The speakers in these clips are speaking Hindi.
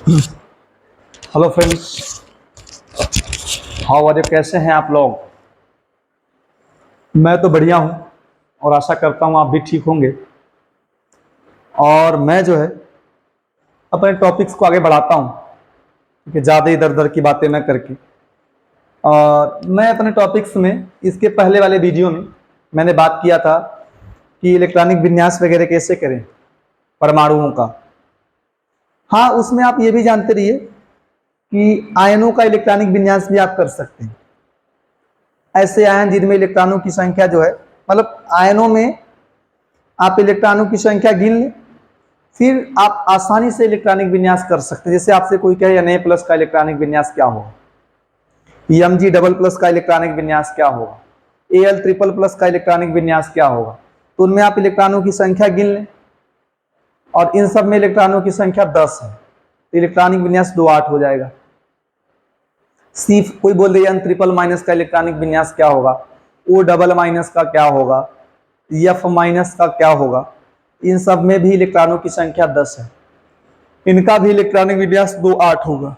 Hello friends, how are you? कैसे हैं आप लोग? मैं तो बढ़िया हूं और आशा करता हूं आप भी ठीक होंगे। और मैं जो है अपने टॉपिक्स को आगे बढ़ाता हूं, क्योंकि ज़्यादा इधर उधर की बातें न करके। और मैं अपने टॉपिक्स में इसके पहले वाले वीडियो में मैंने बात किया था कि इलेक्ट्रॉनिक विन्यास वगैरह कैसे करें परमाणुओं का। हाँ, उसमें आप ये भी जानते रहिए कि आयनों का इलेक्ट्रॉनिक विन्यास भी आप कर सकते हैं। ऐसे आयन जिनमें इलेक्ट्रॉनों की संख्या जो है, मतलब आयनों में आप इलेक्ट्रॉनों की संख्या गिन लें, फिर आप आसानी से इलेक्ट्रॉनिक विन्यास कर सकते हैं। जैसे आपसे कोई कहे Na प्लस का इलेक्ट्रॉनिक विन्यास क्या होगा, Mg डबल प्लस का इलेक्ट्रॉनिक विन्यास क्या होगा, Al ट्रिपल प्लस का इलेक्ट्रॉनिक विन्यास क्या होगा, तो उनमें आप इलेक्ट्रॉनों की संख्या गिन लें और इन सब में इलेक्ट्रॉनों की संख्या 10 है, तो इलेक्ट्रॉनिक विन्यास 28 हो जाएगा। सी कोई बोल दे N ट्रिपल माइनस का इलेक्ट्रॉनिक विन्यास क्या होगा, O डबल माइनस का क्या होगा, F माइनस का क्या होगा, इन सब में भी इलेक्ट्रॉनों की संख्या 10 है, इनका भी इलेक्ट्रॉनिक विन्यास 28 होगा।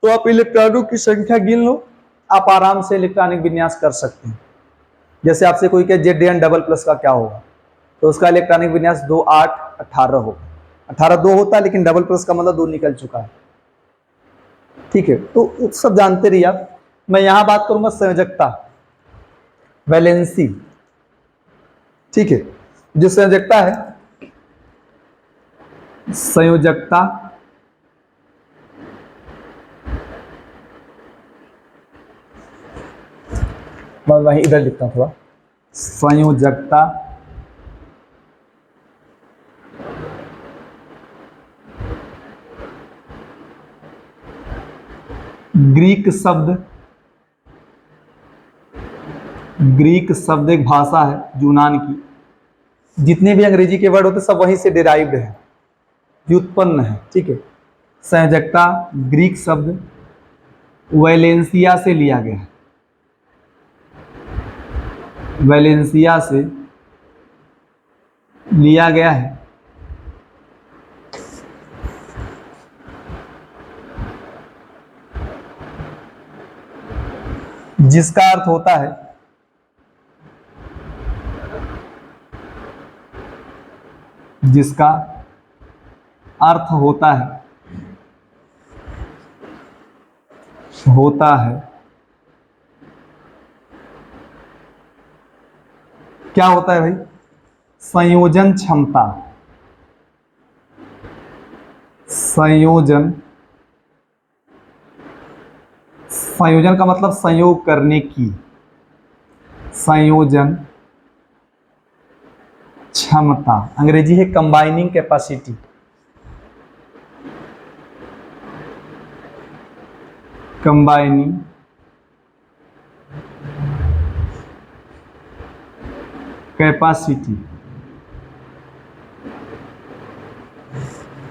तो आप इलेक्ट्रॉनों की संख्या गिन लो, आप आराम से इलेक्ट्रॉनिक विन्यास कर सकते हैं। जैसे आपसे कोई कहे Zn डबल प्लस का क्या होगा, तो उसका इलेक्ट्रॉनिक विन्यास 2 8 18 होगा। 18 2 होता है, लेकिन डबल प्लस का मतलब 2 निकल चुका है। ठीक है, तो सब जानते रहिए आप। मैं यहां बात करूंगा संयोजकता, वैलेंसी। ठीक है, जो संयोजकता है, संयोजकता मैं वहीं इधर लिखता हूं थोड़ा। संयोजकता ग्रीक शब्द एक भाषा है यूनान की। जितने भी अंग्रेजी के वर्ड होते सब वहीं से डिराइव्ड है, व्युत्पन्न है। ठीक है, संयोजकता ग्रीक शब्द वैलेंसिया से लिया गया है, वैलेंसिया से लिया गया है। जिसका अर्थ होता है जिसका अर्थ होता है क्या होता है भाई? संयोजन क्षमता। संयोजन का मतलब संयोग करने की। संयोजन क्षमता अंग्रेजी है कंबाइनिंग कैपेसिटी। कंबाइनिंग कैपेसिटी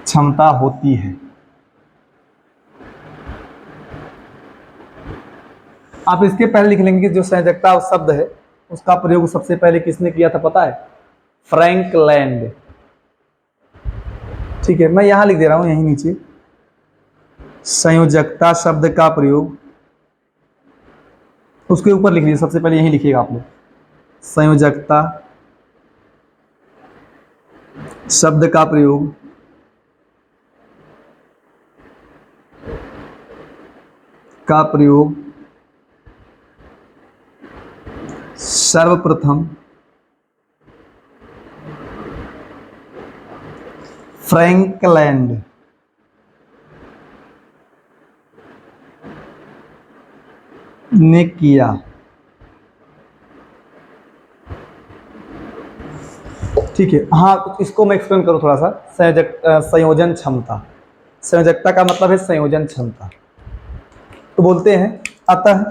क्षमता होती है। आप इसके पहले लिख लेंगे कि जो संयोजकता शब्द है उसका प्रयोग सबसे पहले किसने किया था पता है? Frank land. ठीक है, मैं यहां लिख दे रहा हूं, यहीं नीचे। संयोजकता शब्द का प्रयोग, उसके ऊपर लिख लीजिए, सबसे पहले यहीं लिखिएगा आप लोग। संयोजकता शब्द का प्रयोग सर्वप्रथम फ्रैंक लैंड ने किया। ठीक है, हाँ, इसको मैं एक्सप्लेन करूं थोड़ा सा। संयोजन क्षमता, संयोजकता का मतलब है संयोजन क्षमता। तो बोलते हैं अतः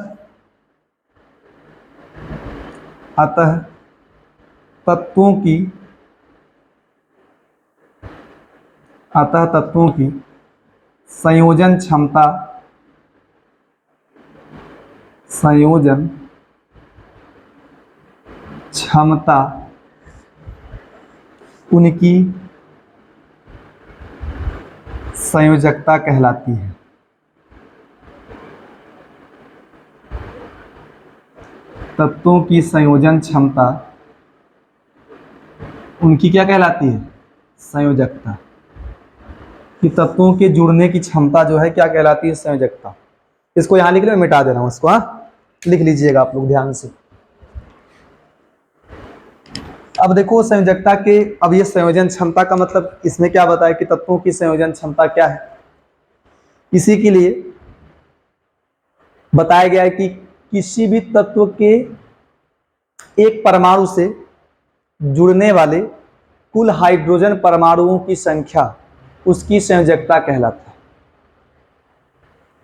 तत्वों की संयोजन क्षमता उनकी संयोजकता कहलाती है। तत्वों की संयोजन क्षमता उनकी क्या कहलाती है? संयोजकता। कि तत्वों के जुड़ने की क्षमता जो है क्या कहलाती है? संयोजकता। इसको यहां लिख लो, मिटा दे रहा हूं इसको, लिख लीजिएगा आप लोग ध्यान से। अब देखो संयोजकता के, अब ये संयोजन क्षमता का मतलब इसमें क्या बताया कि तत्वों की संयोजन क्षमता क्या है। इसी के लिए बताया गया है कि किसी भी तत्व के एक परमाणु से जुड़ने वाले कुल हाइड्रोजन परमाणुओं की संख्या उसकी संयोजकता कहलाता है।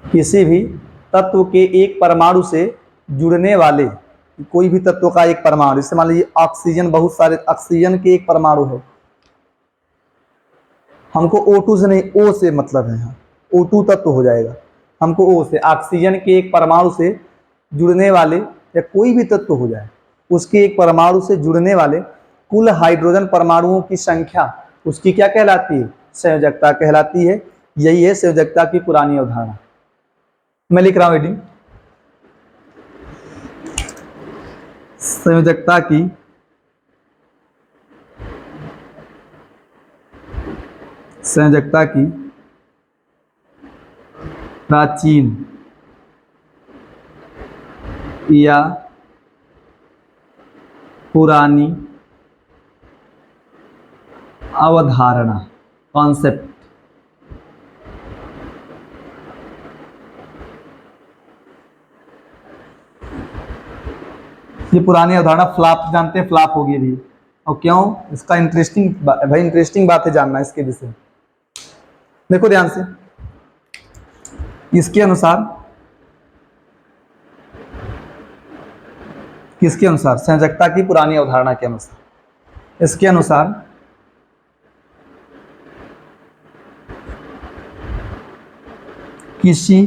किसी भी तत्व के एक परमाणु से जुड़ने वाले, कोई भी तत्व का एक परमाणु, जैसे मान लीजिए ऑक्सीजन, बहुत सारे ऑक्सीजन के एक परमाणु है, हमको O2 से नहीं, O से मतलब है, यहाँ O2 तत्व हो जाएगा, हमको O से, ऑक्सीजन के एक परमाणु से जुड़ने वाले या कोई भी तत्व हो जाए उसके एक परमाणु से जुड़ने वाले कुल हाइड्रोजन परमाणुओं की संख्या उसकी क्या कहलाती है? संयोजकता कहलाती है। यही है संयोजकता की पुरानी अवधारणा। मैं लिख रहा हूं हेडिंग, संयोजकता की प्राचीन या पुरानी अवधारणा, कॉन्सेप्ट। ये पुरानी अवधारणा फ्लॉप, जानते हैं फ्लॉप होगी भी, और क्यों? इसका इंटरेस्टिंग भाई, इंटरेस्टिंग बात है जानना इसके विषय। देखो ध्यान से, इसके अनुसार, किसके अनुसार? संयोजकता की पुरानी अवधारणा के अनुसार। इसके अनुसार किसी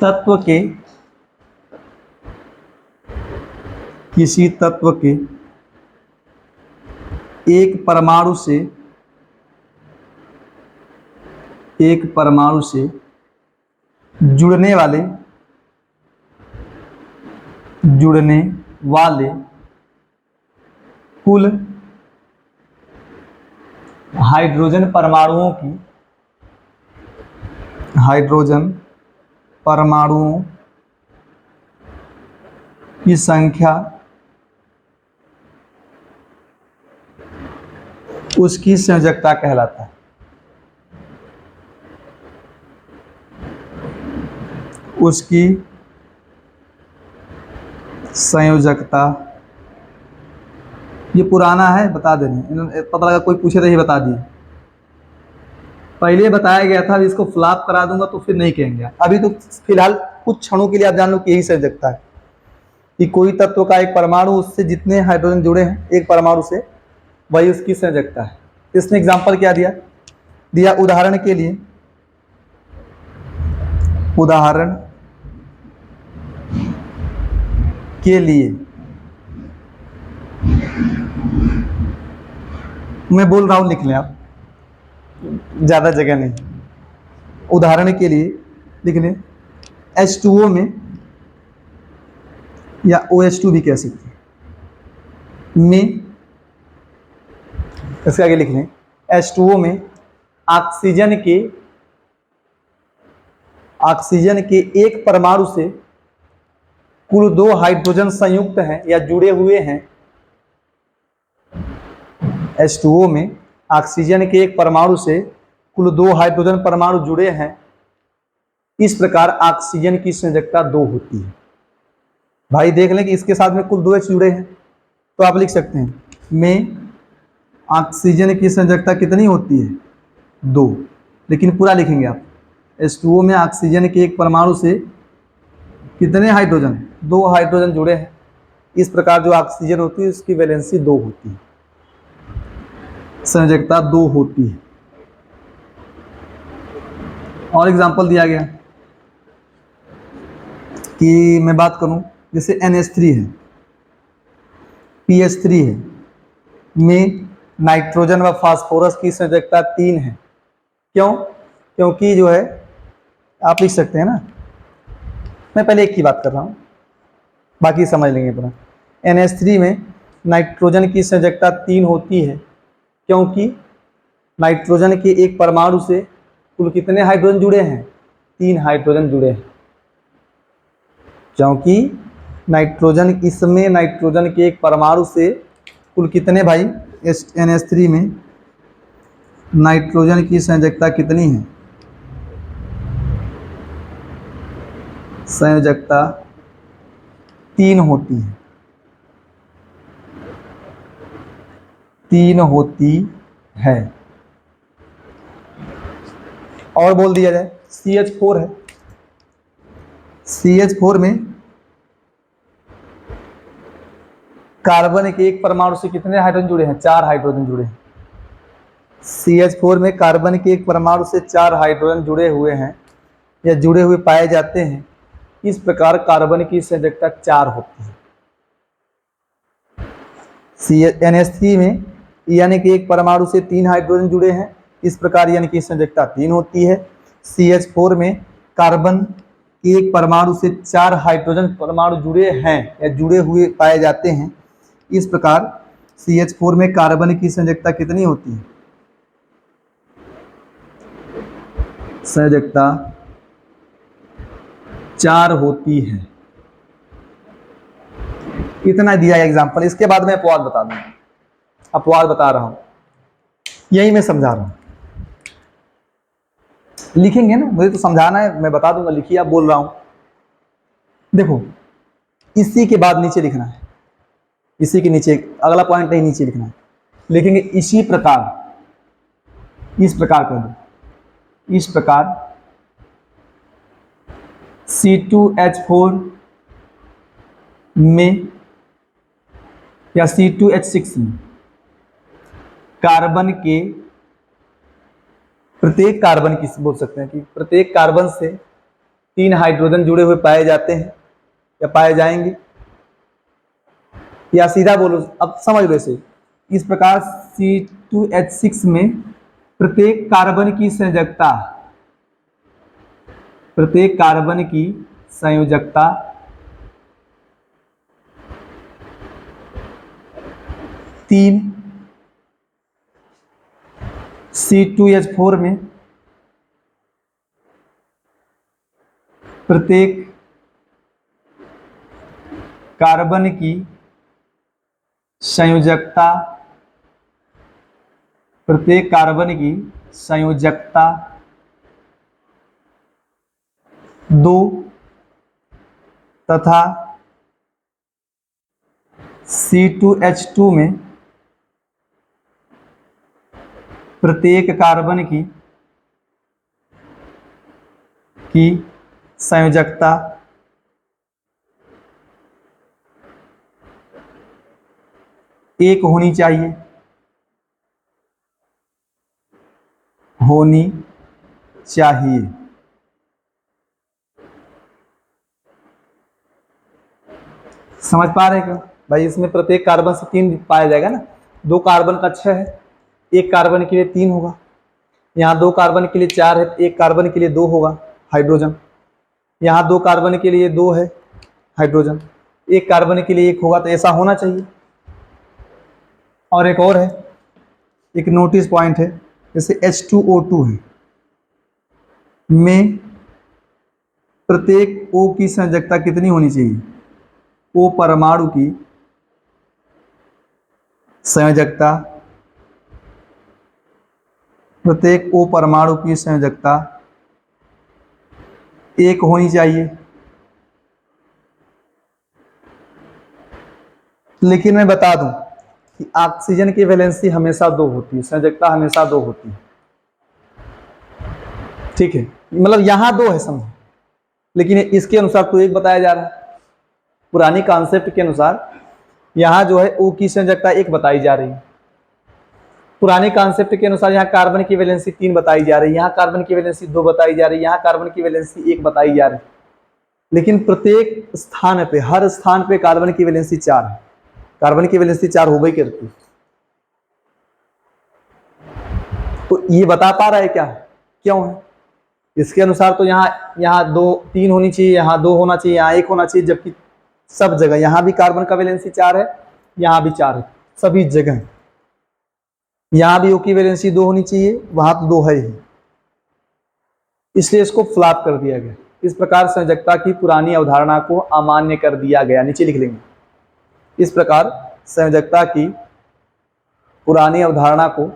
तत्व के एक परमाणु से जुड़ने वाले कुल हाइड्रोजन परमाणुओं की संख्या उसकी संयोजकता कहलाता है। उसकी संयोजकता, ये पुराना है, बता दे रहे हैं, पता लगा कोई पूछे तो ही बता दिए। पहले बताया गया था, इसको फ्लॉप करा दूंगा तो फिर नहीं कहेंगे। अभी तो फिलहाल कुछ क्षणों के लिए आप जान लो कि यही संयोजकता है कि कोई तत्व का एक परमाणु, उससे जितने हाइड्रोजन जुड़े हैं एक परमाणु से, वही उसकी संयोजकता है। इसने एग्जाम्पल क्या दिया? उदाहरण के लिए मैं बोल रहा हूं, लिख लें आप, ज्यादा जगह नहीं। उदाहरण के लिए लिख लें, H2O में, या OH2 भी कह सकते हैं, में, इसके आगे लिख लें, H2O में ऑक्सीजन के एक परमाणु से कुल 2 हाइड्रोजन संयुक्त हैं या जुड़े हुए हैं। H2O में ऑक्सीजन के एक परमाणु से कुल 2 हाइड्रोजन परमाणु जुड़े हैं। इस प्रकार ऑक्सीजन की संयोजकता 2 होती है। भाई देख लें कि इसके साथ में कुल 2 H जुड़े हैं, तो आप लिख सकते हैं में ऑक्सीजन की संयोजकता कितनी होती है? 2। लेकिन पूरा लिखेंगे आप, H2O में ऑक्सीजन के एक परमाणु से कितने हाइड्रोजन? 2 हाइड्रोजन जुड़े हैं। इस प्रकार जो ऑक्सीजन होती है उसकी वैलेंसी 2 होती है, संयोजकता 2 होती है। और एग्जांपल दिया गया कि मैं बात करूं, जैसे NH3 है, PH3 है, में नाइट्रोजन व फास्फोरस की संयोजकता 3 है। क्यों? क्योंकि जो है आप लिख सकते हैं ना, मैं पहले एक की बात कर रहा हूँ, बाकी समझ लेंगे पूरा। NH3 में नाइट्रोजन की संयोजकता 3 होती है क्योंकि नाइट्रोजन के एक परमाणु से कुल कितने हाइड्रोजन जुड़े हैं? 3 हाइड्रोजन जुड़े हैं। क्योंकि इसमें नाइट्रोजन के एक परमाणु से कुल कितने भाई NH3 में नाइट्रोजन की संयोजकता कितनी है? संयोजकता 3 होती है, 3 होती है। और बोल दिया जाए CH4 है, CH4 में कार्बन के एक परमाणु से कितने हाइड्रोजन जुड़े हैं? 4 हाइड्रोजन जुड़े हैं। CH4 में कार्बन के एक परमाणु से 4 हाइड्रोजन जुड़े हुए हैं या जुड़े हुए पाए जाते हैं। इस प्रकार कार्बन की संयोजकता 4 होती है। NH3 में यानी कि एक परमाणु से 3 हाइड्रोजन जुड़े हैं, इस प्रकार यानी कि संयोजकता 3 होती है। CH4 में कार्बन के एक परमाणु से 4 हाइड्रोजन परमाणु जुड़े हैं या जुड़े हुए पाए जाते हैं। इस प्रकार CH4 में कार्बन की संयोजकता कितनी होती है? संयोजकता 4 होती है। इतना दिया एग्जाम्पल, इसके बाद मैं अपवाद बता दूंगा। अपवाद बता रहा हूं, यही मैं समझा रहा हूं। लिखेंगे ना, मुझे तो समझाना है, मैं बता दूंगा, लिखिए। आप बोल रहा हूं, देखो इसी के बाद नीचे लिखना है, इसी के नीचे अगला पॉइंट नहीं, नीचे लिखना है। लिखेंगे इसी प्रकार, इस प्रकार कर दो, इस प्रकार C2H4 में या C2H6 में कार्बन के प्रत्येक कार्बन की बोल सकते हैं कि प्रत्येक कार्बन से 3 हाइड्रोजन जुड़े हुए पाए जाते हैं या पाए जाएंगे, या सीधा बोलो, अब समझ लो इसे। इस प्रकार C2H6 में प्रत्येक कार्बन की संयोजकता, प्रत्येक कार्बन की संयोजकता 3, C2H4 में प्रत्येक कार्बन की संयोजकता, प्रत्येक कार्बन की संयोजकता 2 तथा C2H2 में प्रत्येक कार्बन की संयोजकता 1 होनी चाहिए, होनी चाहिए। समझ पा रहे हैं क्या भाई? इसमें प्रत्येक कार्बन से 3 पाया जाएगा ना, 2 कार्बन का 6 है, 1 कार्बन के लिए 3 होगा, यहाँ 2 कार्बन के लिए 4 है, 1 कार्बन के लिए 2 होगा हाइड्रोजन, यहाँ 2 कार्बन के लिए 2 है हाइड्रोजन, 1 कार्बन के लिए 1 होगा, तो ऐसा होना चाहिए। और एक और है, एक नोटिस पॉइंट है, जैसे H2O2 है में प्रत्येक O की संयोजकता कितनी होनी चाहिए? O परमाणु की संयोजकता, प्रत्येक O परमाणु की संयोजकता 1 होनी चाहिए। लेकिन मैं बता दूं कि ऑक्सीजन की वैलेंसी हमेशा 2 होती है, संयोजकता हमेशा 2 होती है, ठीक है? मतलब यहां 2 है समझो, लेकिन इसके अनुसार तो 1 बताया जा रहा है। पुरानी कॉन्सेप्ट के अनुसार यहाँ जो है O की संयोजकता 1 बताई जा रही है, पुराने कॉन्सेप्ट के अनुसार यहाँ कार्बन की वैलेंसी 3 बताई जा रही है, यहाँ कार्बन की वैलेंसी 2 बताई जा रही है, यहाँ कार्बन की वैलेंसी 1 बताई जा रही है। लेकिन प्रत्येक स्थान पे, हर स्थान पे कार्बन की वैलेंसी 4 है, कार्बन की वैलेंसी 4 हो गई करती है। आपको ये बता पा रहा है क्या क्यों है? इसके अनुसार तो यहाँ दो तीन होनी चाहिए, यहाँ दो होना चाहिए, यहाँ एक होना चाहिए, जबकि सब जगह यहाँ भी कार्बन का वैलेंसी 4 है, यहाँ भी 4 है, सभी जगह। यहाँ भी O की वैलेंसी 2 होनी चाहिए, वहां तो 2 है ही, इसलिए इसको फ्लॉप कर दिया गया। इस प्रकार संयोजकता की पुरानी अवधारणा को अमान्य कर दिया गया। नीचे लिख लेंगे, इस प्रकार संयोजकता की पुरानी अवधारणा को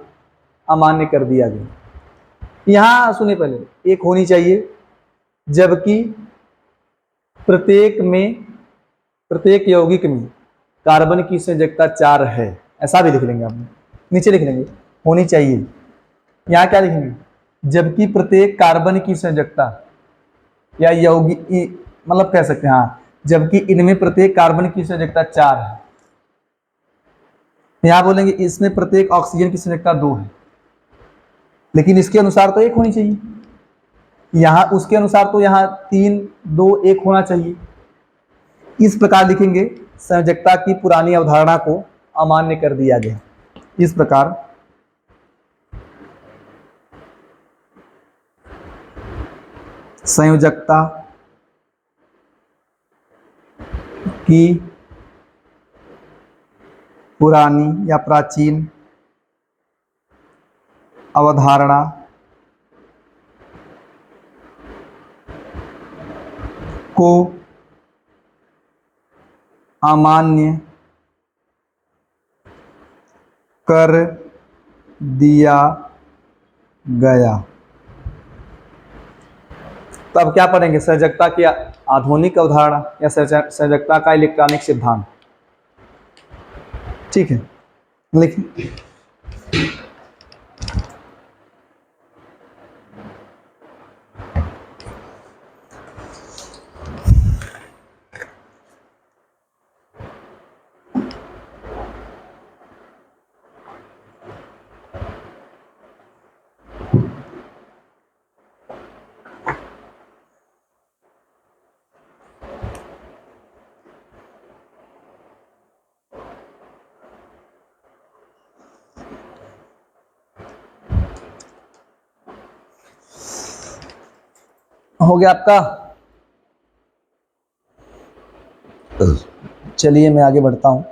अमान्य कर दिया गया। यहां सुनिए, पहले एक होनी चाहिए, जबकि प्रत्येक यौगिक में कार्बन की संयोजकता 4 है, ऐसा भी लिख लेंगे आपने। नीचे लिख लेंगे होनी चाहिए, यहां क्या लिखेंगे, जबकि प्रत्येक कार्बन की संयोजकता या यौगिक, मतलब कह सकते हैं हाँ, जबकि इनमें प्रत्येक कार्बन की संयोजकता 4 है। यहां बोलेंगे इसमें प्रत्येक ऑक्सीजन की संयोजकता 2 है, लेकिन इसके अनुसार तो 1 होनी चाहिए। यहां उसके अनुसार तो यहां 3 2 1 होना चाहिए। इस प्रकार लिखेंगे, संयोजकता की पुरानी अवधारणा को अमान्य कर दिया गया। इस प्रकार संयोजकता की पुरानी या प्राचीन अवधारणा को अमान्य कर दिया गया। तो अब क्या पढ़ेंगे, संयोजकता की आधुनिक अवधारणा या संयोजकता का इलेक्ट्रॉनिक सिद्धांत। ठीक है, लिखिए। हो गया आपका? चलिए मैं आगे बढ़ता हूं,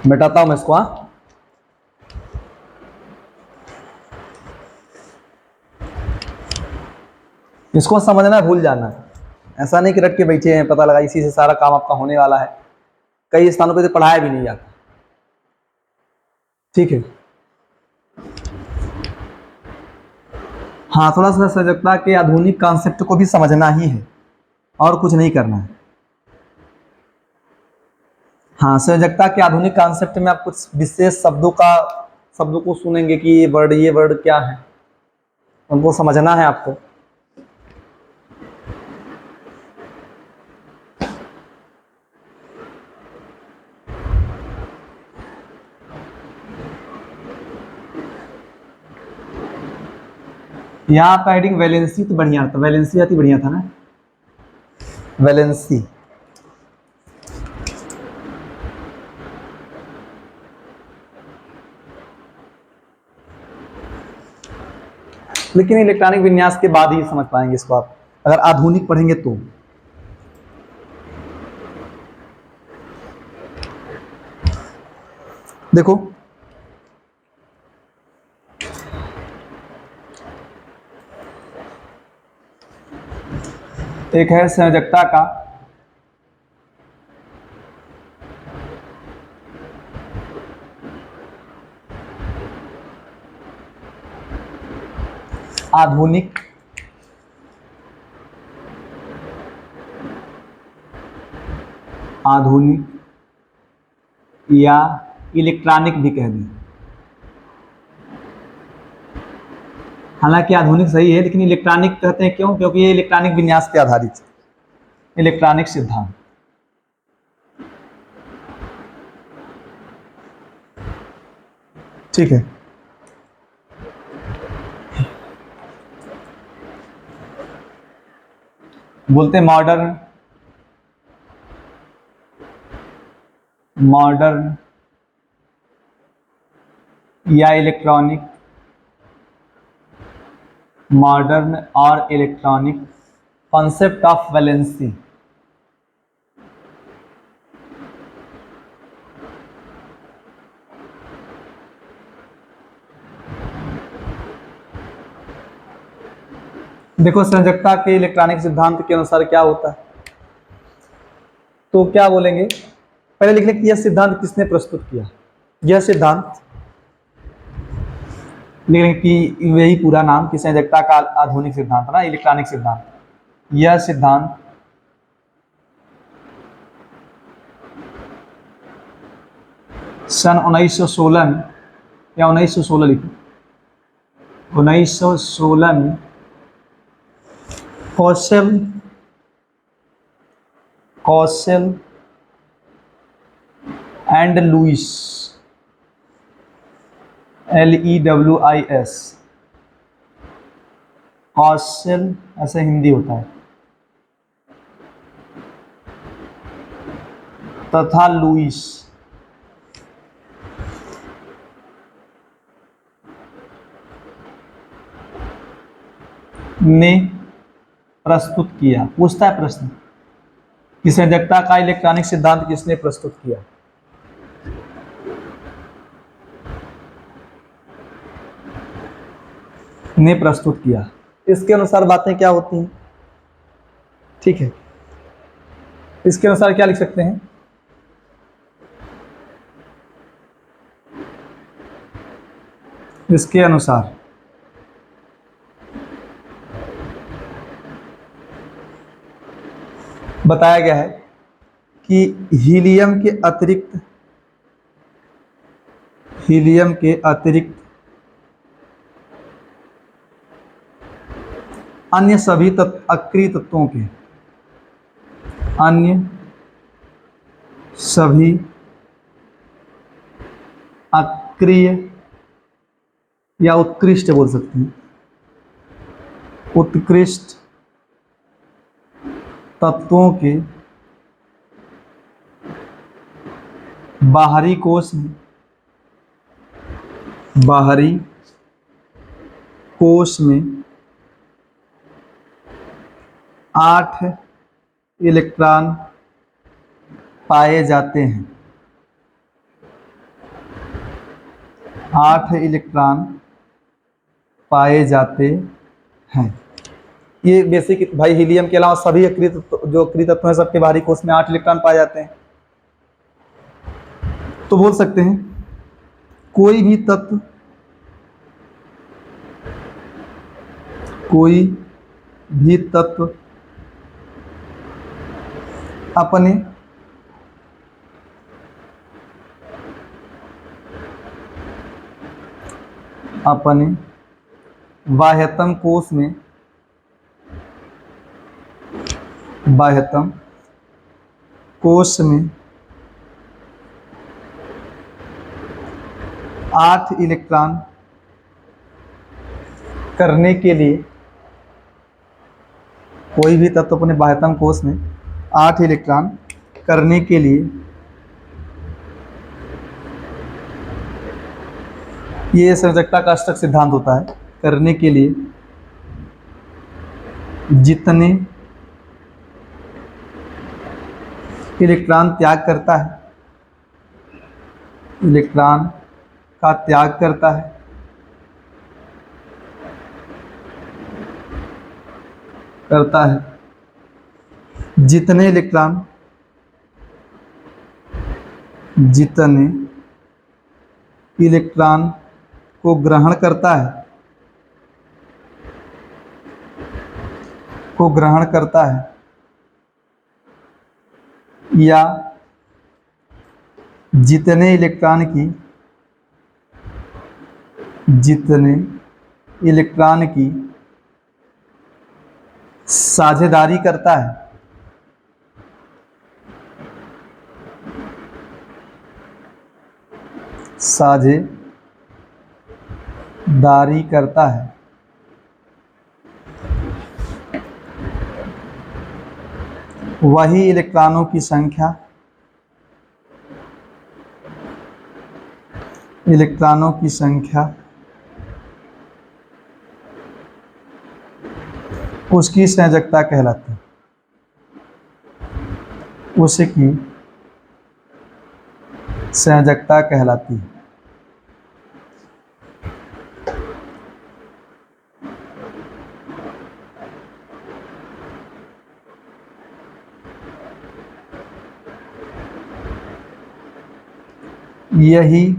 मिटाता हूं मैं इसको। हाँ, इसको समझना भूल जाना है, ऐसा नहीं कि रट के बैठे हैं, पता लगा इसी से सारा काम आपका होने वाला है। कई स्थानों पे तो पढ़ाया भी नहीं जाता। ठीक है, हाँ, थोड़ा सा संयोजकता के आधुनिक कॉन्सेप्ट को भी समझना ही है और कुछ नहीं करना है। हाँ, संयोजकता के आधुनिक कॉन्सेप्ट में आप कुछ विशेष शब्दों को सुनेंगे कि ये वर्ड क्या है, उनको समझना है आपको। यहाँ आपका हेडिंग वैलेंसी तो बढ़िया था, वैलेंसी आती बढ़िया था ना, वैलेंसी। लेकिन इलेक्ट्रॉनिक विन्यास के बाद ही समझ पाएंगे इसको आप, अगर आधुनिक पढ़ेंगे तो। देखो, एक है संयोजकता का आधुनिक या इलेक्ट्रॉनिक भी कह दें। हालांकि आधुनिक सही है, लेकिन इलेक्ट्रॉनिक कहते हैं क्यों? क्योंकि ये इलेक्ट्रॉनिक विन्यास पे आधारित है, इलेक्ट्रॉनिक सिद्धांत। ठीक है, बोलते हैं मॉडर्न या इलेक्ट्रॉनिक, मॉडर्न और इलेक्ट्रॉनिक कॉन्सेप्ट ऑफ वैलेंसी। देखो संयोजकता के इलेक्ट्रॉनिक सिद्धांत के अनुसार क्या होता है, तो क्या बोलेंगे, पहले लिख लें कि यह सिद्धांत किसने प्रस्तुत किया। यह सिद्धांत लिख लें कि यही पूरा नाम कि संयोजकता का आधुनिक सिद्धांत ना, इलेक्ट्रॉनिक सिद्धांत। यह सिद्धांत सन 1916 में या 1916 लिखो, 1916 में कौशल एंड लुइस, LEWIS, कौशल ऐसे हिंदी होता है, तथा लुइस ने प्रस्तुत किया। पूछता है प्रश्न कि संयोजकता का इलेक्ट्रॉनिक सिद्धांत किसने प्रस्तुत किया। ने प्रस्तुत किया। इसके अनुसार बातें क्या होती हैं, ठीक है, इसके अनुसार क्या लिख सकते हैं, इसके अनुसार बताया गया है कि हीलियम के अतिरिक्त अन्य सभी अक्रिय तत्वों के, अन्य सभी अक्रिय या उत्कृष्ट बोल सकते हैं, उत्कृष्ट तत्वों के बाहरी कोश में 8 इलेक्ट्रॉन पाए जाते हैं। 8 इलेक्ट्रॉन पाए जाते हैं। ये बेसिक भाई, हीलियम के अलावा सभी जो अक्रिय तत्व हैं सबके बाहरी कोश में 8 इलेक्ट्रॉन पाए जाते हैं। तो बोल सकते हैं कोई भी तत्व अपने बाह्यतम कोश में 8 इलेक्ट्रॉन करने के लिए, कोई भी तत्व अपने बाह्यतम कोश में 8 इलेक्ट्रॉन करने के लिए ये संयोजकता का अष्टक सिद्धांत होता है। करने के लिए जितने इलेक्ट्रॉन त्याग करता है, इलेक्ट्रॉन का त्याग करता है, जितने इलेक्ट्रॉन को ग्रहण करता है या जितने इलेक्ट्रॉन की साझेदारी करता है, वही इलेक्ट्रॉनों की संख्या इलेक्ट्रॉनों की संख्या उसकी संयोजकता कहलाती है। उसकी संयोजकता कहलाती है। यही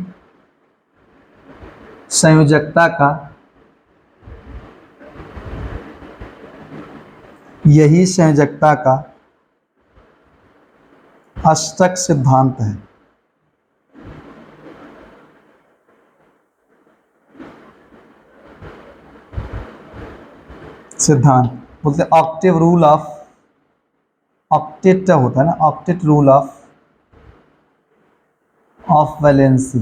संयोजकता का अष्टक सिद्धांत है। सिद्धांत बोलते हैं ऑक्टेव रूल ऑफ, ऑक्टेट होता है ना, ऑक्टेट रूल ऑफ वैलेंसी।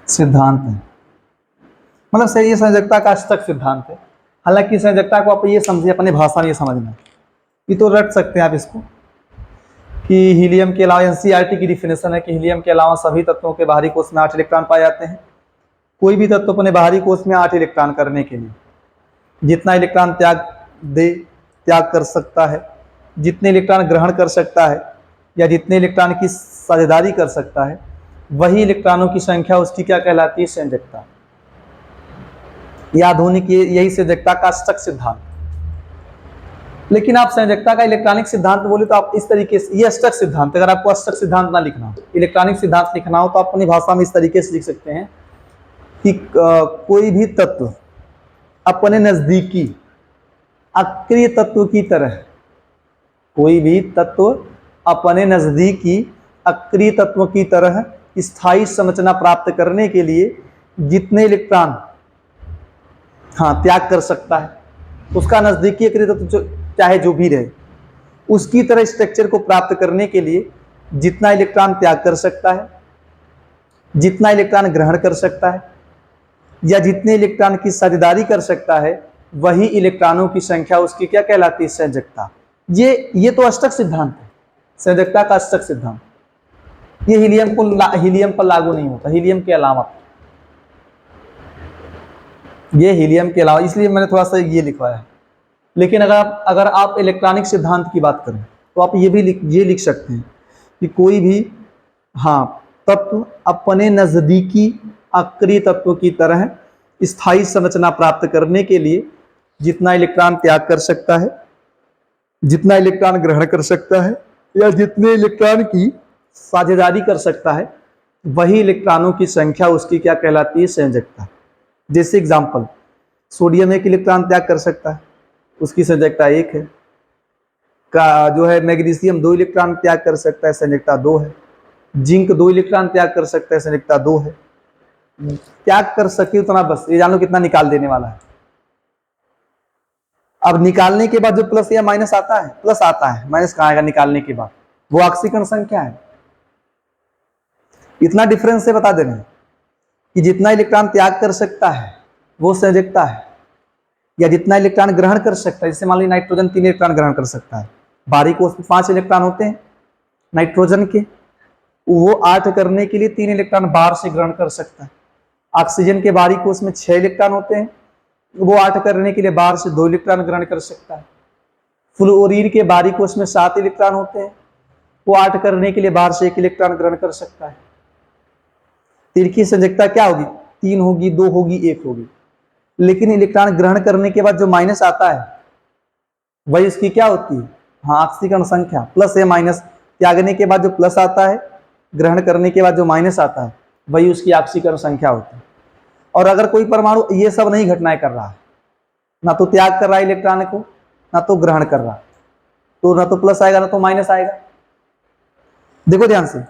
सिद्धांत है मतलब सही, ये संयोजकता का अष्टक सिद्धांत है। हालांकि संयोजकता को आप ये समझिए, अपनी भाषा में ये समझना, ये तो रट सकते हैं आप इसको कि हीलियम के अलावा, एनसीईआरटी की डिफिनेशन है कि हीलियम के अलावा सभी तत्वों के बाहरी कोश में 8 इलेक्ट्रॉन पाए जाते हैं। कोई भी तत्व अपने बाहरी कोश में 8 इलेक्ट्रॉन करने के लिए जितना इलेक्ट्रॉन त्याग कर सकता है, जितने इलेक्ट्रॉन ग्रहण कर सकता है, या जितने इलेक्ट्रॉन की साझेदारी कर सकता है, वही इलेक्ट्रॉनों की संख्या उसकी क्या कहलाती है? संयोजकता। यह आधुनिक यही संयोजकता का अष्टक सिद्धांत। लेकिन आप संयोजकता का इलेक्ट्रॉनिक सिद्धांत बोले तो आप इस तरीके से, ये अष्टक सिद्धांत, अगर आपको अष्टक सिद्धांत ना लिखना हो, इलेक्ट्रॉनिक सिद्धांत लिखना हो, तो आप अपनी भाषा में इस तरीके से लिख सकते हैं कि कोई भी तत्व अपने नजदीकी अक्रिय तत्व की तरह, कोई भी तत्व अपने नजदीकी अक्रिय तत्व की तरह स्थायी संरचना प्राप्त करने के लिए जितने इलेक्ट्रॉन त्याग कर सकता है, उसका नजदीकी अक्रिय तत्व चाहे जो भी रहे, उसकी तरह स्ट्रक्चर को प्राप्त करने के लिए जितना इलेक्ट्रॉन त्याग कर सकता है, जितना इलेक्ट्रॉन ग्रहण कर सकता है, या जितने इलेक्ट्रॉन की साझेदारी कर सकता है, वही इलेक्ट्रॉनों की संख्या उसकी क्या कहलाती है? संयोजकता। ये तो अष्टक सिद्धांत है, संयोजकता का अष्टक सिद्धांत। ये हीलियम पर लागू नहीं होता, हीलियम के अलावा, ये हीलियम के अलावा, इसलिए मैंने थोड़ा सा ये लिखवाया है। लेकिन अगर आप इलेक्ट्रॉनिक सिद्धांत की बात करें तो आप ये भी लिख सकते हैं कि कोई भी तत्व अपने नजदीकी अक्रिय तत्व की तरह स्थायी संरचना प्राप्त करने के लिए जितना इलेक्ट्रॉन त्याग कर सकता है, जितना इलेक्ट्रॉन ग्रहण कर सकता है, या जितने इलेक्ट्रॉन की साझेदारी कर सकता है, वही इलेक्ट्रॉनों की संख्या उसकी क्या कहलाती है? संयोजकता। जैसे एग्जांपल, सोडियम 1 इलेक्ट्रॉन त्याग कर सकता है, उसकी संयोजकता 1 है। का जो है मैग्नीशियम 2 इलेक्ट्रॉन त्याग कर सकता है, संयोजकता 2 है। जिंक 2 इलेक्ट्रॉन त्याग कर सकता है, संयोजकता 2 है। त्याग कर सके उतना बस, ये जान लो कितना निकाल देने वाला है। अब निकालने के बाद जो प्लस या माइनस आता है, प्लस आता है, माइनस कहाँ आएगा निकालने के बाद? वो ऑक्सीकरण संख्या है। इतना डिफरेंस से बता दे रहे हैं कि जितना इलेक्ट्रॉन त्याग कर सकता है वो संयोजकता है, या जितना इलेक्ट्रॉन ग्रहण कर सकता है। जैसे मान लीजिए नाइट्रोजन 3 इलेक्ट्रॉन ग्रहण कर सकता है, बाहरी कोश में 5 इलेक्ट्रॉन होते हैं नाइट्रोजन के, वो 8 करने के लिए 3 इलेक्ट्रॉन बाहर से ग्रहण कर सकता है। ऑक्सीजन के बाहरी कोश में 6 इलेक्ट्रॉन होते हैं, वो 8 करने के लिए बाहर से 2 इलेक्ट्रॉन ग्रहण कर सकता है। फ्लोरीन के बाहरी कोश में 7 इलेक्ट्रॉन होते हैं, वो 8 करने के लिए बाहर से 1 इलेक्ट्रॉन ग्रहण कर सकता है। तिरकी संयोजकता क्या होगी? 3 होगी, 2 होगी, 1 होगी। लेकिन इलेक्ट्रॉन ग्रहण करने के बाद जो माइनस आता है वही इसकी क्या होती है? ऑक्सीकरण संख्या। प्लस या माइनस, त्यागने के बाद जो प्लस आता है, ग्रहण करने के बाद जो माइनस आता है, वही उसकी ऑक्सीकरण संख्या होती है। और अगर कोई परमाणु ये सब नहीं घटनाएं कर रहा है, ना तो त्याग कर रहा है इलेक्ट्रॉन को, ना तो ग्रहण कर रहा है, तो ना तो प्लस आएगा ना तो माइनस आएगा। देखो ध्यान से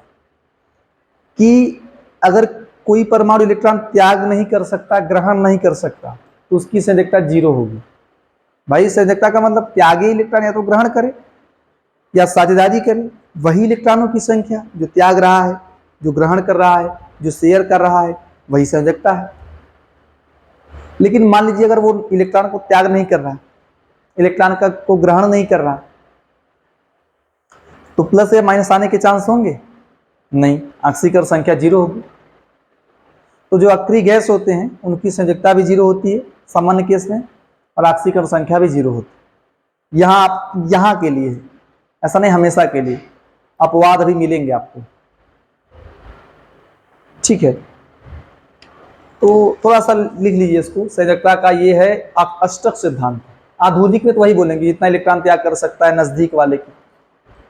कि अगर कोई परमाणु इलेक्ट्रॉन त्याग नहीं कर सकता, ग्रहण नहीं कर सकता, तो उसकी संयोजकता 0 होगी। भाई संयोजकता का मतलब त्यागी इलेक्ट्रॉन या तो ग्रहण करे या साझेदारी करे, वही इलेक्ट्रॉनों की संख्या, जो त्याग रहा है, जो ग्रहण कर रहा है, जो शेयर कर रहा है, वही संयोजकता है। लेकिन मान लीजिए अगर वो इलेक्ट्रॉन को त्याग नहीं कर रहा, इलेक्ट्रॉन को ग्रहण नहीं कर रहा, तो प्लस या माइनस आने के चांस होंगे नहीं, ऑक्सीकरण संख्या 0 होगी। तो जो अक्रिय गैस होते हैं उनकी संयोजकता भी 0 होती है सामान्य केस में, और ऑक्सीकरण संख्या भी 0 होती है। यहाँ के लिए, ऐसा नहीं हमेशा के लिए, अपवाद भी मिलेंगे आपको, ठीक है। तो थोड़ा सा लिख लीजिए इसको, संयोजकता का ये है अष्टक सिद्धांत। आधुनिक में तो वही बोलेंगे, जितना इलेक्ट्रॉन त्याग कर सकता है नजदीक वाले की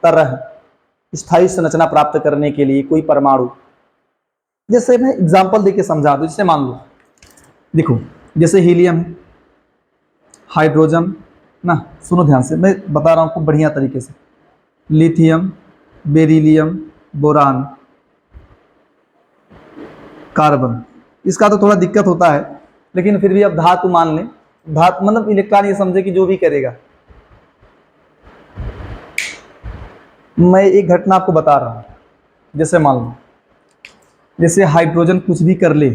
तरह स्थायी संरचना प्राप्त करने के लिए कोई परमाणु। जैसे मैं एग्जांपल देके समझा दूं, जैसे मान लो, देखो जैसे हीलियम है, हाइड्रोजन ना, सुनो ध्यान से मैं बता रहा हूं आपको बढ़िया तरीके से, लिथियम, बेरिलियम, बोरान, कार्बन। इसका तो थोड़ा दिक्कत होता है, लेकिन फिर भी अब धातु मान लें, धातु मतलब इलेक्ट्रॉन ये समझे कि जो भी करेगा। मैं एक घटना आपको बता रहा हूं, जैसे मान लो, जैसे हाइड्रोजन कुछ भी कर ले,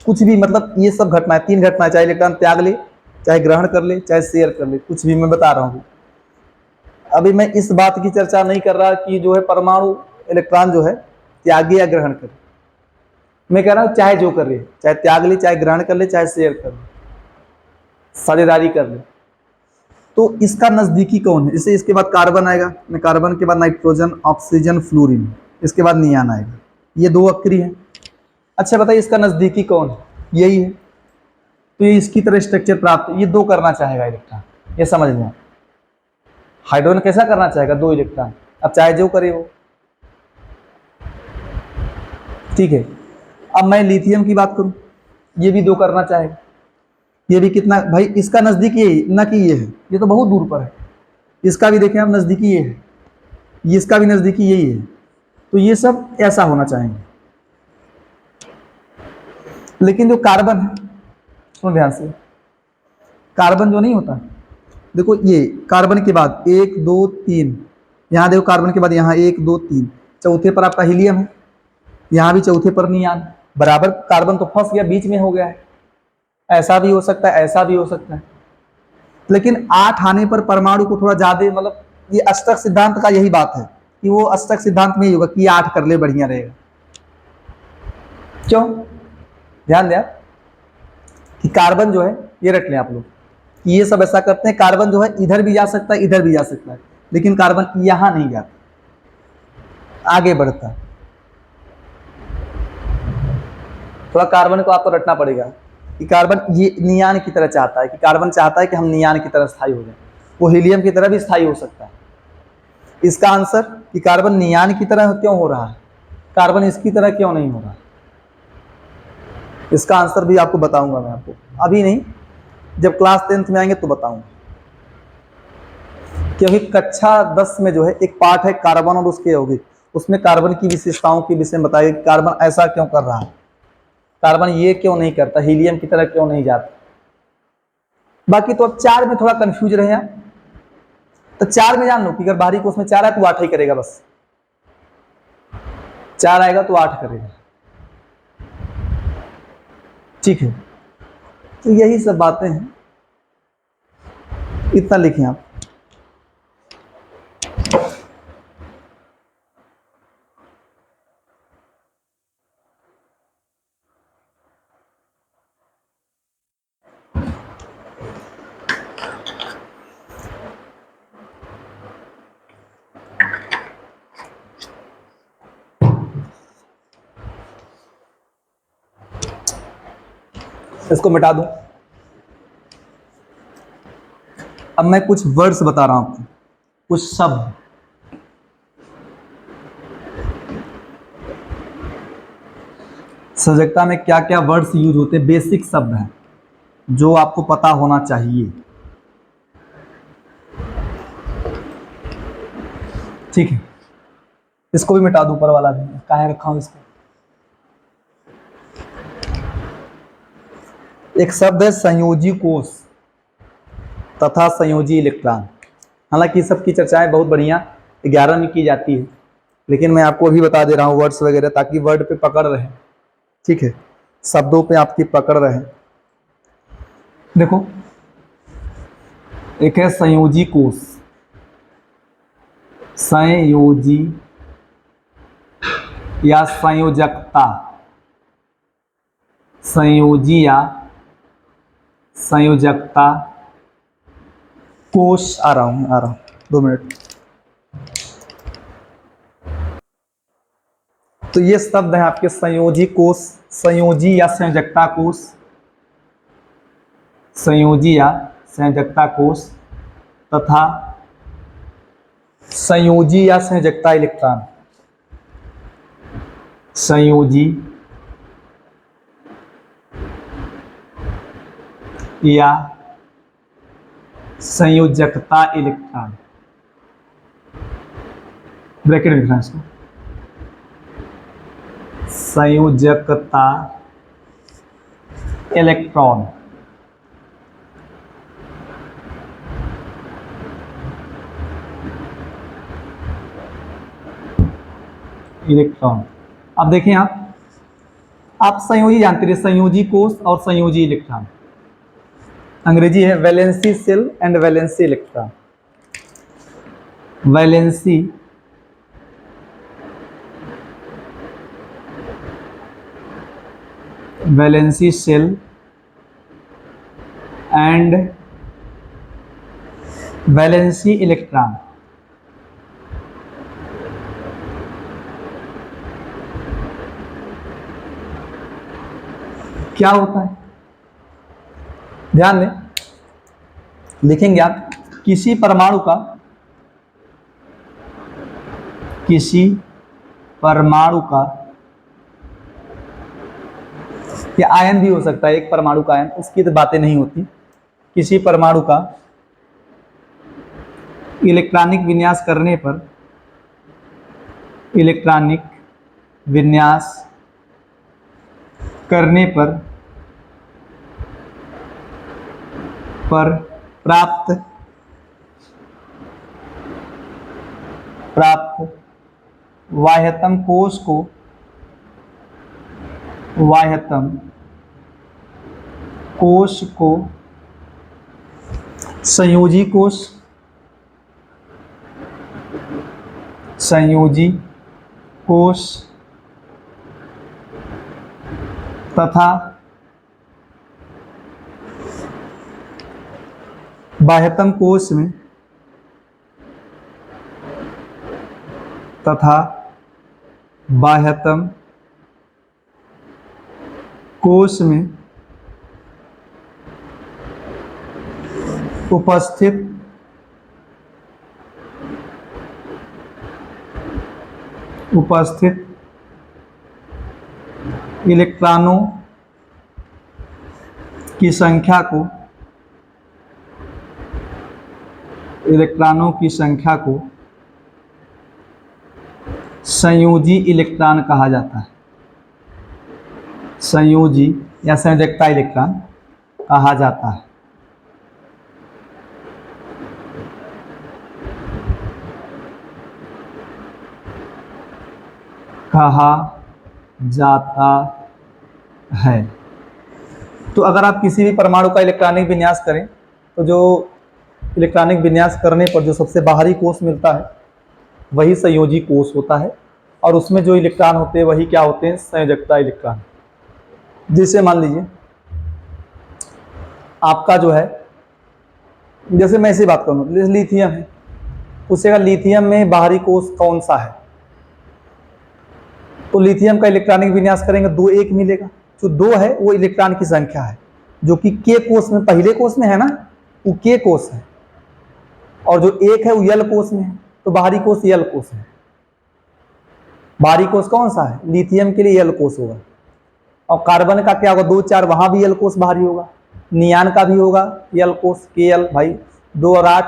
कुछ भी मतलब ये सब घटनाएं, 3 घटनाएं, चाहे इलेक्ट्रॉन त्याग ले, चाहे ग्रहण कर ले, चाहे शेयर कर ले, कुछ भी मैं बता रहा हूँ। अभी मैं इस बात की चर्चा नहीं कर रहा कि जो है परमाणु इलेक्ट्रॉन जो है त्यागे या ग्रहण करे, मैं कह रहा हूँ चाहे जो कर ले, चाहे त्याग ले, चाहे ग्रहण कर ले, चाहे शेयर कर ले, साझेदारी कर ले, तो इसका नजदीकी कौन है? जैसे इसके बाद कार्बन आएगा, कार्बन के बाद नाइट्रोजन, ऑक्सीजन, फ्लोरीन, इसके बाद नियान आएगा, ये 2 अक्रिय हैं। अच्छा बताइए इसका नजदीकी कौन है? यही है। तो ये इसकी तरह स्ट्रक्चर प्राप्त, ये 2 करना चाहेगा इलेक्ट्रॉन, ये समझ लें। हाइड्रोजन कैसा करना चाहेगा? 2 इलेक्ट्रॉन, अब चाहे जो करे वो, ठीक है। अब मैं लिथियम की बात करूं, ये भी 2 करना चाहेगा, ये भी कितना भाई, इसका नजदीक ये ना कि ये है, ये तो बहुत दूर पर है। इसका भी देखें आप, नजदीकी ये है, इसका भी नजदीकी यही है। तो ये सब ऐसा होना चाहेंगे। लेकिन जो कार्बन है, सुनो ध्यान से, कार्बन जो नहीं होता, देखो ये कार्बन के बाद 1 2 3, यहाँ देखो कार्बन के बाद यहाँ 1 2 3, चौथे पर आपका हीलियम है, यहाँ भी चौथे पर नियान, बराबर कार्बन तो फंस गया, बीच में हो गया है। ऐसा भी हो सकता है, ऐसा भी हो सकता है, लेकिन 8 आने पर परमाणु को थोड़ा ज्यादा, मतलब ये अष्टक सिद्धांत का यही बात है कि वो अष्टक सिद्धांत में ही होगा कि 8 कर ले बढ़िया रहेगा। क्यों? ध्यान दें कि कार्बन जो है, ये रट लें आप लोग कि ये सब ऐसा करते हैं, कार्बन जो है इधर भी जा सकता है, इधर भी जा सकता है, लेकिन कार्बन यहां नहीं जाता, आगे बढ़ता है। थोड़ा कार्बन को आपको रटना पड़ेगा कि कार्बन ये नियान की तरह चाहता है, कि कार्बन चाहता है कि हम नियान की तरह स्थायी हो जाए, वो हीलियम की तरह भी स्थायी हो सकता है। इसका आंसर कि कार्बन नियान की तरह क्यों हो रहा है, कार्बन इसकी तरह क्यों नहीं हो रहा, इसका आंसर भी आपको बताऊंगा मैं, आपको अभी नहीं, जब क्लास 10th में आएंगे तो बताऊंगा। क्योंकि कक्षा 10 में जो है एक पार्ट है कार्बन और उसके यौगिक, उसमें कार्बन की विशेषताओं के विषय में बताया कि कार्बन ऐसा क्यों कर रहा है, कार्बन ये क्यों नहीं करता, हीलियम की तरह क्यों नहीं जाता। बाकी तो अब 4 में थोड़ा कंफ्यूज रहे हैं, तो 4 में जान लो कि अगर बाहरी कोष में 4 है तो 8 ही करेगा, बस 4 आएगा तो 8 करेगा, ठीक है। तो यही सब बातें हैं, इतना लिखें आप। इसको मिटा दूं। अब मैं कुछ वर्ड्स बता रहा हूं आपको, कुछ शब्द, संयोजकता में क्या क्या वर्ड्स यूज होते हैं, बेसिक शब्द हैं जो आपको पता होना चाहिए, ठीक है। इसको भी मिटा दूं, ऊपर वाला भी कहाँ रखा हूं इसको। एक शब्द है संयोजी कोष तथा संयोजी इलेक्ट्रॉन। हालांकि इस सब की चर्चाएं बहुत बढ़िया 11 में की जाती है, लेकिन मैं आपको अभी बता दे रहा हूँ वर्ड्स वगैरह, ताकि वर्ड पे पकड़ रहे, ठीक है, शब्दों पे आपकी पकड़ रहे। देखो एक है संयोजी कोष, संयोजी या संयोजकता, संयोजी या संयोजकता कोश। आ रहा हूं 2 मिनट। तो ये शब्द है आपके संयोजी कोश, संयोजी या संयोजकता कोश, संयोजी या संयोजकता कोश तथा संयोजी या संयोजकता इलेक्ट्रॉन, संयोजी या संयोजकता इलेक्ट्रॉन, ब्रैकेट में लिखना है इसको, संयोजकता इलेक्ट्रॉन। इलेक्ट्रॉन। अब देखें आप संयोजी जानते रहे, संयोजी कोश और संयोजी इलेक्ट्रॉन। अंग्रेजी है valency shell and valency electron. Valency valency shell and valency electron. क्या होता है, ध्यान दें, लिखेंगे आप किसी परमाणु का, किसी परमाणु का, या आयन भी हो सकता है, एक परमाणु का आयन, उसकी तो बातें नहीं होती। किसी परमाणु का इलेक्ट्रॉनिक विन्यास करने पर, इलेक्ट्रॉनिक विन्यास करने पर प्राप्त बाह्यतम कोश को, बाह्यतम कोश को संयोजी कोश, संयोजी कोश तथा बाह्यतम कोश में, तथा बाह्यतम कोश में उपस्थित इलेक्ट्रॉनों की संख्या को, इलेक्ट्रॉनों की संख्या को संयोजी इलेक्ट्रॉन कहा जाता है। संयोजी या संयोजकता इलेक्ट्रॉन कहा जाता है। कहा जाता है। तो अगर आप किसी भी परमाणु का इलेक्ट्रॉनिक विन्यास करें तो जो इलेक्ट्रॉनिक विन्यास करने पर जो सबसे बाहरी कोश मिलता है वही संयोजी कोश होता है, और उसमें जो इलेक्ट्रॉन होते हैं वही क्या होते हैं, संयोजकता इलेक्ट्रॉन। जैसे मान लीजिए आपका जो है, जैसे मैं ऐसी बात करूँ, जैसे लिथियम है, पूछेगा लिथियम में बाहरी कोश कौन सा है, तो लिथियम का इलेक्ट्रॉनिक विन्यास करेंगे 2 1 मिलेगा। जो 2 है वो इलेक्ट्रॉन की संख्या है, जो कि के कोश में, पहले कोश में है ना, वो के कोश है, और जो 1 है वो यल कोश में है, तो बाहरी कोश यल कोश है। बाहरी कोश कौन सा है, लिथियम के लिए यल कोश होगा। और कार्बन का क्या होगा, 2 4, वहां भी यल कोश बाहरी होगा। नियान का भी होगा यल कोश, के यल भाई 2 और 8।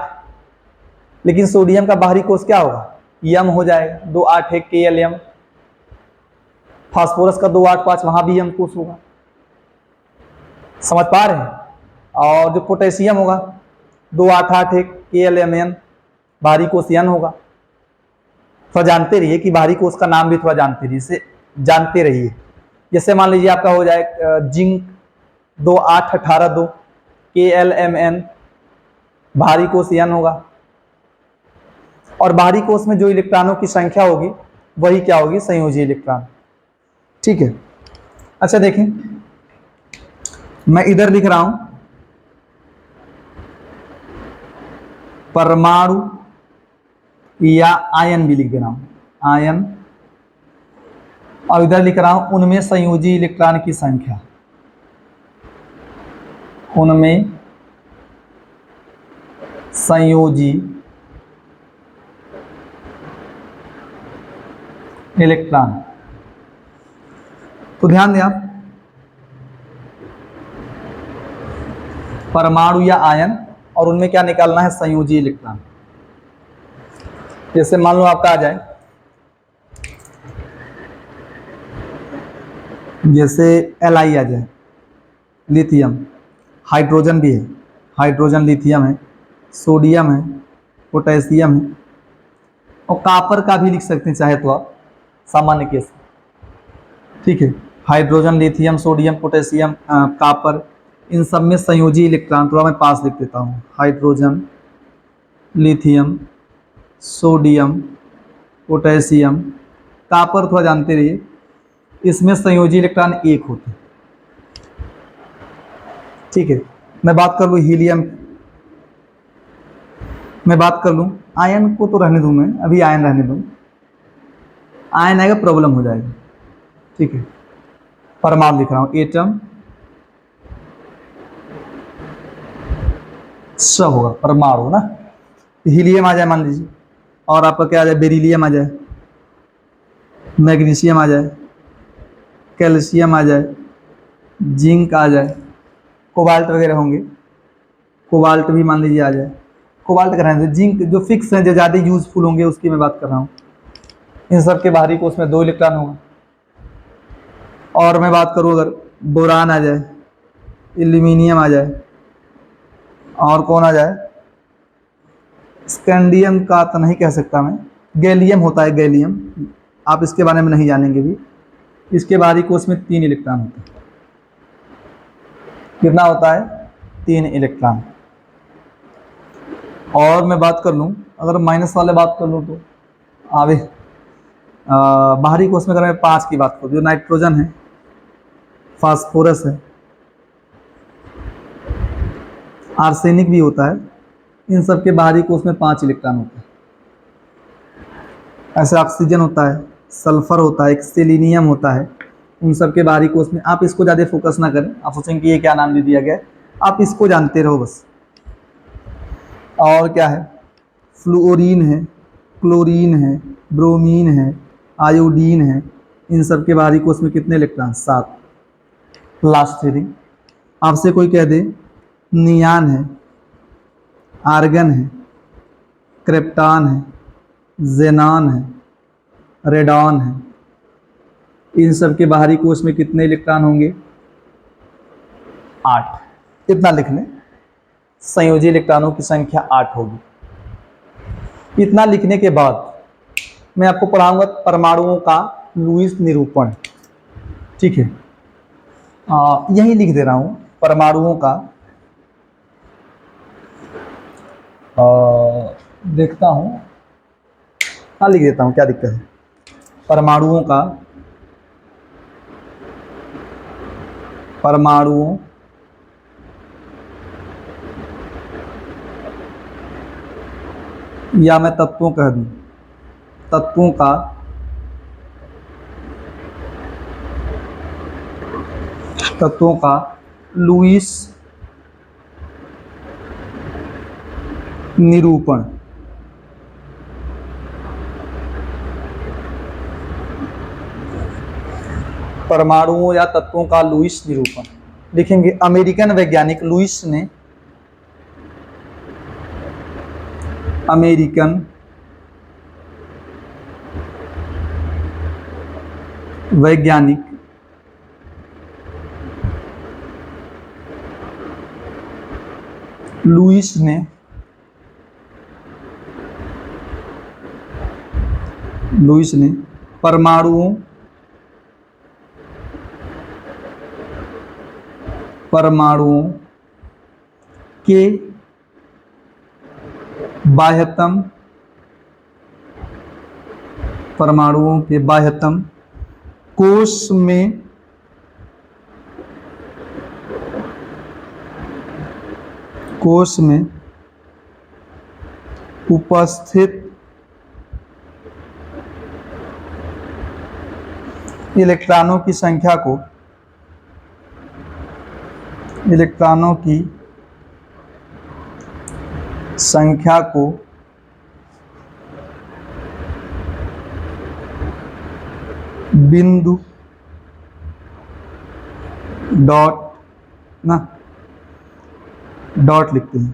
लेकिन सोडियम का बाहरी कोश क्या होगा, यम हो जाएगा, 2 8 है के यल यम। फास्फोरस का 2 8 5, वहां भी यम कोश होगा। समझ पा रहे हैं। और जो पोटेशियम होगा 2 8 8 है के एल एम एन, बाहरी कोश यन होगा। थोड़ा जानते रहिए कि बाहरी कोश का नाम भी थोड़ा जानते रहिए, इसे जानते रहिए। जैसे मान लीजिए आपका हो जाए जिंक 2 8 18 2 के एल एम एन, बाहरी कोश यन होगा। और बाहरी कोश में जो इलेक्ट्रॉनों की संख्या होगी वही क्या होगी, संयोजी इलेक्ट्रॉन। ठीक है। अच्छा देखें, मैं इधर लिख रहा हूं परमाणु या आयन भी लिख दे रहा हूं, आयन, और इधर लिख रहा हूं उनमें संयोजी इलेक्ट्रॉन की संख्या, उनमें संयोजी इलेक्ट्रॉन। तो ध्यान दें आप, परमाणु या आयन और उनमें क्या निकालना है, संयोजी इलेक्ट्रॉन। जैसे मान लो आपका आ जाए, जैसे Li आ जाए, लिथियम, हाइड्रोजन भी है, हाइड्रोजन लिथियम है, सोडियम है, पोटेशियम है, और कापर का भी लिख सकते हैं चाहे तो आप, सामान्य केस। ठीक है, hydrogen, lithium, sodium, potassium, copper, इन सब में संयोजी इलेक्ट्रॉन, थोड़ा मैं पास लिख देता हूँ, hydrogen, lithium, sodium, potassium, copper थोड़ा जानते रहिए, इसमें संयोजी इलेक्ट्रॉन एक होते हैं। ठीक है, मैं बात कर लूँ हीलियम, मैं बात कर लूँ आयन को, तो रहने दूँ, मैं अभी आयन रहने दूँ, आयन आएगा प्रॉब्लम हो जाएगी। ठीक है, परमाणु लिख रहा हूँ, एटम सब होगा परमाणु ना। हीलियम आ जाए मान लीजिए, और आपका क्या आ जाए, बेरिलियम आ जाए, मैग्नीशियम आ जाए, कैल्शियम आ जाए, जिंक आ जाए, कोबाल्ट वगैरह होंगे, कोबाल्ट भी मान लीजिए आ जाए, कोबाल्ट का रहने दे, जिंक जो फिक्स हैं, जो ज़्यादा यूजफुल होंगे उसकी मैं बात कर रहा हूँ। इन सब के बाहरी कोश में 2 इलेक्ट्रॉन होगा। और मैं बात करूँ अगर बोरान आ जाए, एल्यूमिनियम आ जाए, और कौन आ जाए, स्कैंडियम का तो नहीं कह सकता मैं, गैलियम होता है, गैलियम, आप इसके बारे में नहीं जानेंगे भी। इसके बाहरी कोश में 3 इलेक्ट्रॉन होते हैं। कितना होता है, 3 इलेक्ट्रॉन। और मैं बात कर लूँ, अगर माइनस वाले बात कर लूँ तो आवे बाहरी कोश में अगर मैं 5 की बात करूँ, जो नाइट्रोजन है, फास्फोरस है, आर्सेनिक भी होता है, इन सब के बाहरी कोश में 5 इलेक्ट्रॉन होते हैं। ऐसे ऑक्सीजन होता है, सल्फर होता है, सेलेनियम होता है, उन सब के बाहरी कोश में, आप इसको ज़्यादा फोकस ना करें, आप सोचेंगे कि ये क्या नाम दे दिया गया है, आप इसको जानते रहो बस। और क्या है, फ्लोरीन है, क्लोरीन है, ब्रोमीन है, आयोडीन है, इन सब के बाहरी कोश में कितने इलेक्ट्रॉन, 7। लास्ट रीडिंग, आपसे कोई कह दे नियान है, आर्गन है, क्रिप्टॉन है, जेनॉन है, रेडॉन है, इन सब के बाहरी कोश में कितने इलेक्ट्रॉन होंगे, 8। इतना लिख लें, संयोजी इलेक्ट्रॉनों की संख्या 8 होगी। इतना लिखने के बाद मैं आपको पढ़ाऊंगा परमाणुओं का लुईस निरूपण। ठीक है, यही लिख दे रहा हूं परमाणुओं का, देखता हूं, हाँ लिख देता हूं, क्या दिक्कत है, परमाणुओं का, परमाणुओं या मैं तत्वों कह दूं, तत्वों का लुईस निरूपण। परमाणुओं या तत्वों का लुईस निरूपण लिखेंगे। अमेरिकन वैज्ञानिक लुईस ने, अमेरिकन वैज्ञानिक लुईस ने परमाणुओं के बाह्यतम परमाणुओं के बाह्यतम कोश में उपस्थित इलेक्ट्रॉनों की संख्या को बिंदु डॉट लिखते हैं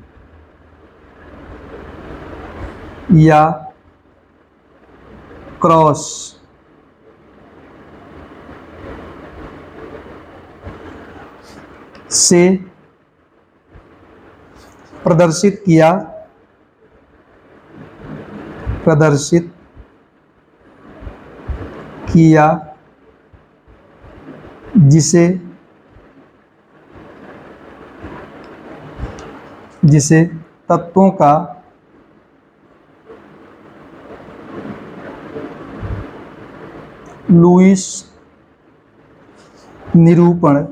या क्रॉस से प्रदर्शित किया जिसे तत्वों का लुईस निरूपण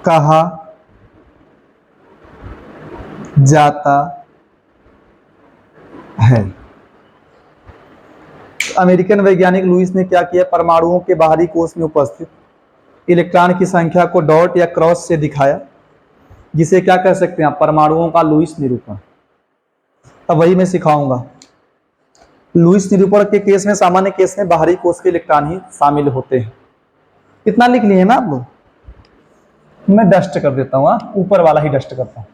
कहा जाता है। अमेरिकन वैज्ञानिक लुईस ने क्या किया, परमाणुओं के बाहरी कोश में उपस्थित इलेक्ट्रॉन की संख्या को डॉट या क्रॉस से दिखाया, जिसे क्या कह सकते हैं आप, परमाणुओं का लुईस निरूपण। अब वही मैं सिखाऊंगा। लुईस निरूपण के केस में, सामान्य केस में बाहरी कोश के इलेक्ट्रॉन ही शामिल होते हैं। इतना लिख लिए ना आप लोग? मैं डस्ट कर देता हूँ, ऊपर वाला ही डस्ट करता हूँ।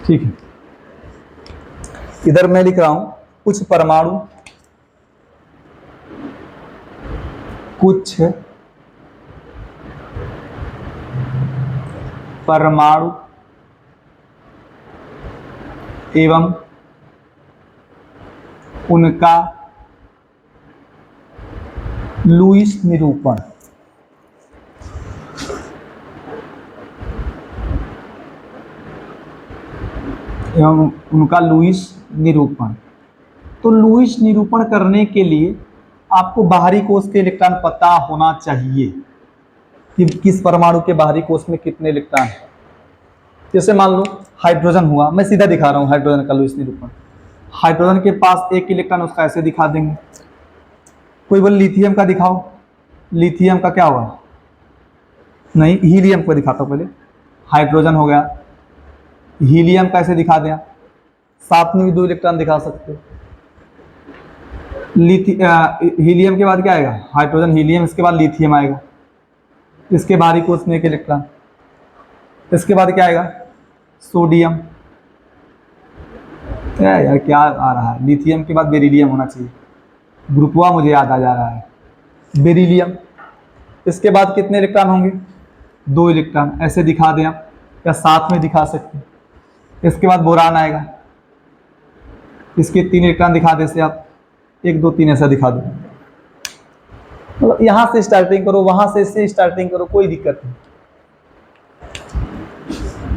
ठीक है, इधर मैं लिख रहा हूं कुछ परमाणु एवं उनका लुईस निरूपण। तो लुईस निरूपण करने के लिए आपको बाहरी कोश के इलेक्ट्रॉन पता होना चाहिए कि किस परमाणु के बाहरी कोश में कितने इलेक्ट्रॉन हैं। जैसे मान लो हाइड्रोजन हुआ, मैं सीधा दिखा रहा हूं हाइड्रोजन का लुईस निरूपण। हाइड्रोजन के पास एक इलेक्ट्रॉन, उसका ऐसे दिखा देंगे। कोई बोले लिथियम का दिखाओ, लिथियम का क्या होगा, नहीं हीलियम को दिखाता हूं पहले। हाइड्रोजन हो गया, हीलियम कैसे दिखा दें, साथ में भी 2 इलेक्ट्रॉन दिखा सकते हो। हीलियम के बाद क्या आएगा, हाइड्रोजन, हीलियम, इसके बाद लिथियम आएगा, इसके बाहरी कोश में 1 इलेक्ट्रॉन। इसके बाद क्या आएगा, सोडियम। यार क्या आ रहा है, लिथियम के बाद बेरिलियम होना चाहिए, ग्रुपवा मुझे याद आ जा रहा है, बेरिलियम। इसके बाद कितने इलेक्ट्रॉन होंगे, 2 इलेक्ट्रॉन, ऐसे दिखा दें आप, या साथ में दिखा सकते हैं। इसके बाद बोरान आएगा, इसके 3 इलेक्ट्रॉन दिखा दे से आप, 1 2 3 ऐसा दिखा दो। मतलब यहां से स्टार्टिंग करो, वहां से इससे स्टार्टिंग करो, कोई दिक्कत नहीं।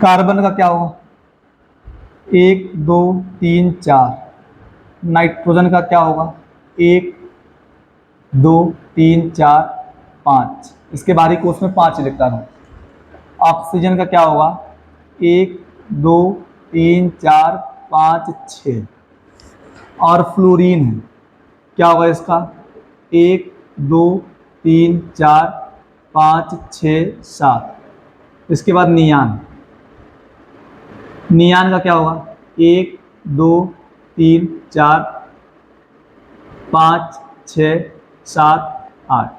कार्बन का क्या होगा, 1 2 3 4। नाइट्रोजन का क्या होगा, 1 2 3 4 5। इसके बाहरी कोश में 5 इलेक्ट्रॉन होगा। ऑक्सीजन का क्या होगा, 1 2 3 4 5 6। और फ्लोरीन है, क्या होगा इसका, 1 2 3 4 5 6 7। इसके बाद नियान का क्या होगा, 1 2 3 4 5 6 7 8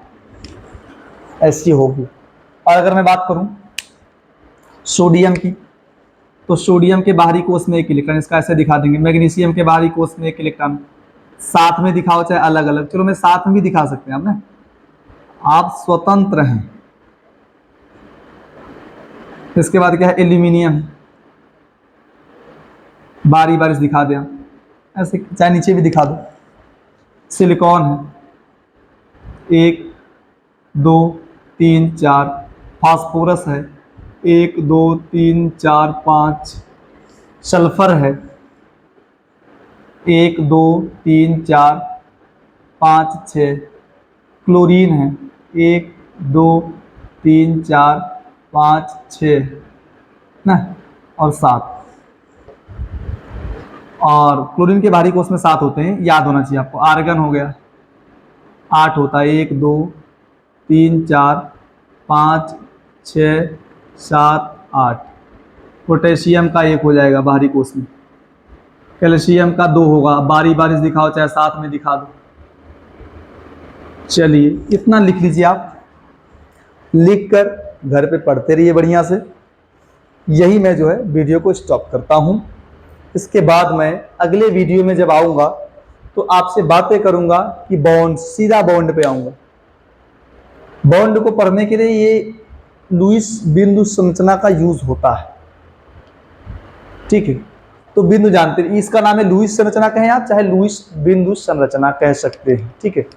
ऐसी होगी। और अगर मैं बात करूं सोडियम की, तो सोडियम के बाहरी कोश में 1 इलेक्ट्रॉन, इसका ऐसे दिखा देंगे। मैग्नीशियम के बाहरी कोश में 1 इलेक्ट्रॉन, साथ में दिखाओ चाहे अलग अलग, चलो मैं साथ में भी दिखा सकते हैं आप ना, आप स्वतंत्र हैं। इसके बाद क्या है, एल्यूमिनियम, बारी बारी दिखा दें। ऐसे चाहे नीचे भी दिखा दो। सिलिकॉन है 1 2 3 4, फास्फोरस है 1 2 3 4 5, सल्फर है 1 2 3 4 5 6, क्लोरीन है 1 2 3 4 5 6 ना, और 7। और क्लोरीन के बाहरी कोष में 7 होते हैं, याद होना चाहिए आपको। आर्गन हो गया 8 होता है 1 2 3 4 5 6 7 8। पोटेशियम का 1 हो जाएगा बाहरी कोष में। कैल्शियम का 2 होगा, बारी बारी दिखाओ चाहे साथ में दिखा दो। चलिए इतना लिख लीजिए आप, लिख कर घर पे पढ़ते रहिए बढ़िया से। यही मैं जो है वीडियो को स्टॉप करता हूँ। इसके बाद मैं अगले वीडियो में जब आऊँगा तो आपसे बातें करूँगा कि बॉन्ड, सीधा बॉन्ड पे आऊँगा। बॉन्ड को पढ़ने के लिए ये लुईस बिंदु संरचना का यूज होता है, ठीक है। तो बिंदु जानते हैं, इसका नाम है लुईस संरचना कहें आप, चाहे लुईस बिंदु संरचना कह सकते हैं, ठीक है।